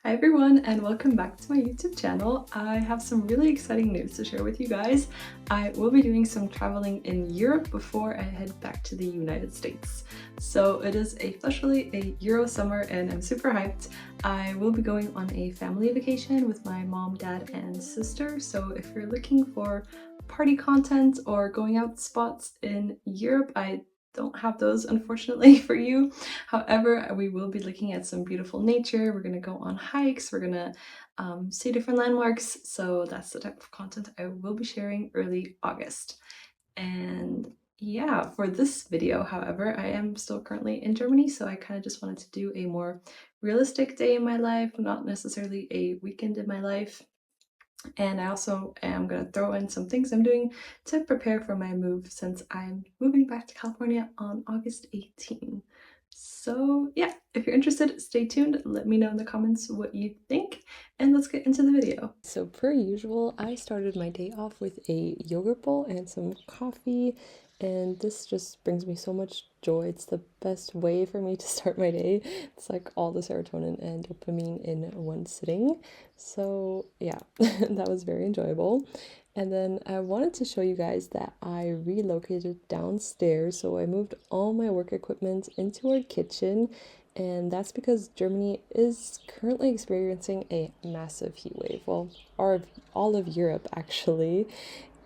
Hi everyone and welcome back to my YouTube channel. I have some really exciting news to share with you guys. I will be doing some traveling in Europe before I head back to the United States. So it is officially a Euro summer and I'm super hyped. I will be going on a family vacation with my mom, dad, and sister. So if you're looking for party content or going out spots in Europe, I don't have those unfortunately for you. However, we will be looking at some beautiful nature. We're gonna go on hikes. We're gonna see different landmarks. So that's the type of content I will be sharing early August. And yeah, for this video, however, I am still currently in Germany, so I kind of just wanted to do a more realistic day in my life, not necessarily a weekend in my life. And I also am going to throw in some things I'm doing to prepare for my move since I'm moving back to California on August 18. So yeah, if you're interested, stay tuned. Let me know in the comments what you think, and let's get into the video. So per usual, I started my day off with a yogurt bowl and some coffee, and this just brings me so much joy. It's the best way for me to start my day. It's like all the serotonin and dopamine in one sitting. So yeah, that was very enjoyable. And then I wanted to show you guys that I relocated downstairs. So I moved all my work equipment into our kitchen, and that's because Germany is currently experiencing a massive heat wave. Well, all of Europe actually,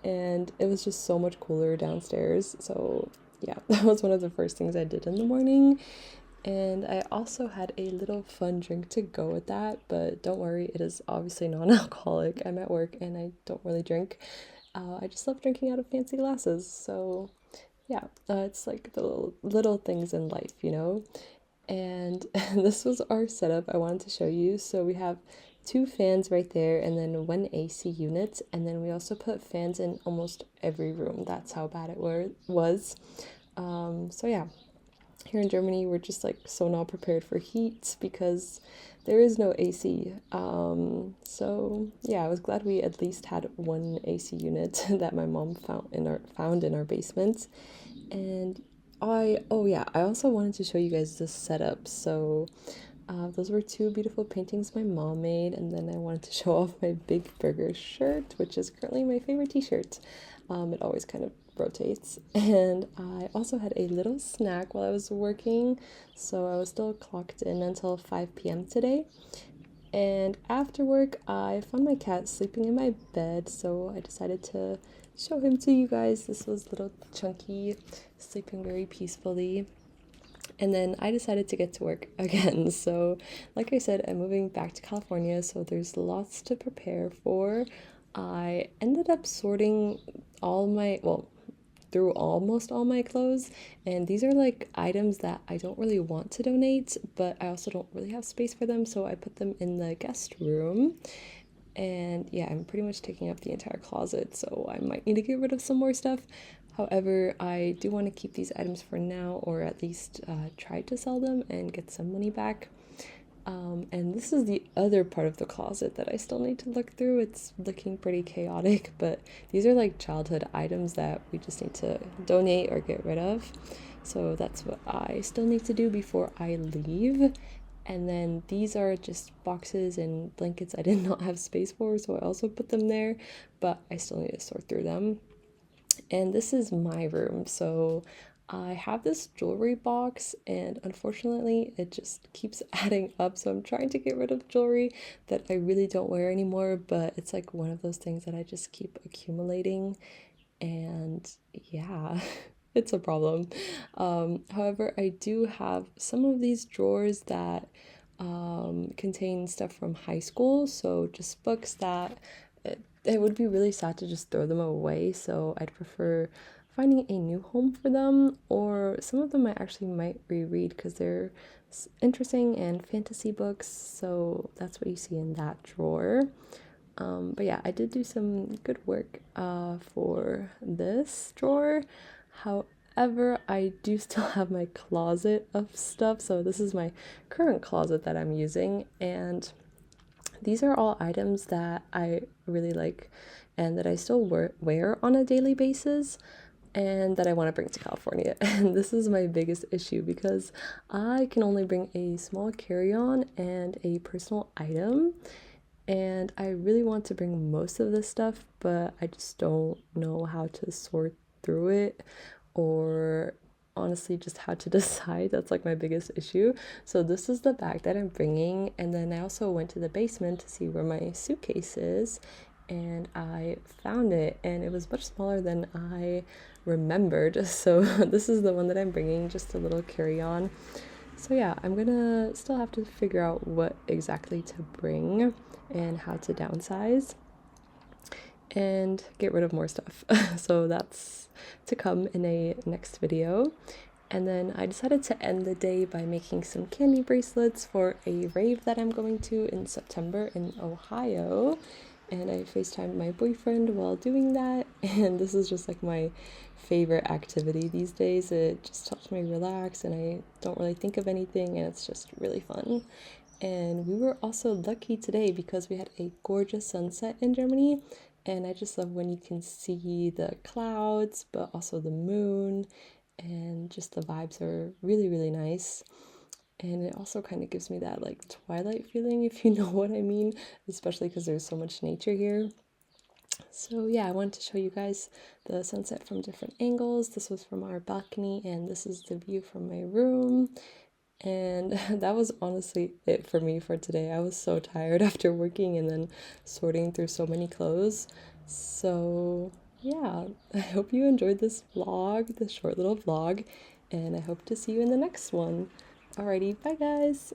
and it was just so much cooler downstairs. So yeah, that was one of the first things I did in the morning. And I also had a little fun drink to go with that, but don't worry, it is obviously non-alcoholic. I'm at work and I don't really drink. I just love drinking out of fancy glasses. So yeah, it's like the little things in life, you know? And this was our setup I wanted to show you. So we have two fans right there and then one AC unit, and then we also put fans in almost every room. That's how bad it was. So yeah, here in Germany we're just like so not prepared for heat because there is no AC. So yeah, I was glad we at least had one AC unit that my mom found in our basement. And oh yeah, I also wanted to show you guys this setup. So those were two beautiful paintings my mom made, and then I wanted to show off my Big Burger shirt, which is currently my favorite t-shirt. It always kind of rotates. And I also had a little snack while I was working, so I was still clocked in until 5 p.m. today. And after work, I found my cat sleeping in my bed, so I decided to show him to you guys. This was little Chunky, sleeping very peacefully. And then I decided to get to work again. So, like I said, I'm moving back to California, so there's lots to prepare for. I ended up sorting through almost all my clothes, and these are like items that I don't really want to donate, but I also don't really have space for them, so I put them in the guest room. And yeah, I'm pretty much taking up the entire closet, so I might need to get rid of some more stuff. However, I do want to keep these items for now, or at least try to sell them and get some money back. And this is the other part of the closet that I still need to look through. It's looking pretty chaotic, but these are like childhood items that we just need to donate or get rid of. So that's what I still need to do before I leave. And then these are just boxes and blankets I did not have space for, so I also put them there, but I still need to sort through them. And this is my room. So I have this jewelry box, and unfortunately, it just keeps adding up. So I'm trying to get rid of jewelry that I really don't wear anymore, but it's like one of those things that I just keep accumulating. And yeah, it's a problem. However, I do have some of these drawers that contain stuff from high school, so just books that it would be really sad to just throw them away, so I'd prefer finding a new home for them, or some of them I actually might reread because they're interesting and fantasy books, so that's what you see in that drawer. But yeah, I did do some good work for this drawer. However, I do still have my closet of stuff. So this is my current closet that I'm using, and these are all items that I really like and that I still wear on a daily basis. and that I want to bring to California. And this is my biggest issue because I can only bring a small carry-on and a personal item. And I really want to bring most of this stuff, but I just don't know how to sort through it, or honestly just how to decide. That's like my biggest issue. So this is the bag that I'm bringing, and then I also went to the basement to see where my suitcase is, and I found it, and it was much smaller than I remembered. So this is the one that I'm bringing, just a little carry-on. So yeah, I'm gonna still have to figure out what exactly to bring and how to downsize and get rid of more stuff. So that's to come in a next video. And then I decided to end the day by making some candy bracelets for a rave that I'm going to in September in Ohio. And I FaceTimed my boyfriend while doing that. And this is just like my favorite activity these days. It just helps me relax and I don't really think of anything, and it's just really fun. And we were also lucky today because we had a gorgeous sunset in Germany. And I just love when you can see the clouds, but also the moon, and just the vibes are really, really nice. And it also kind of gives me that like twilight feeling, if you know what I mean, especially because there's so much nature here. So yeah, I wanted to show you guys the sunset from different angles. This was from our balcony, and this is the view from my room. And that was honestly it for me for today. I was so tired after working and then sorting through so many clothes. So yeah, I hope you enjoyed this vlog, this short little vlog, and I hope to see you in the next one. Alrighty, bye guys!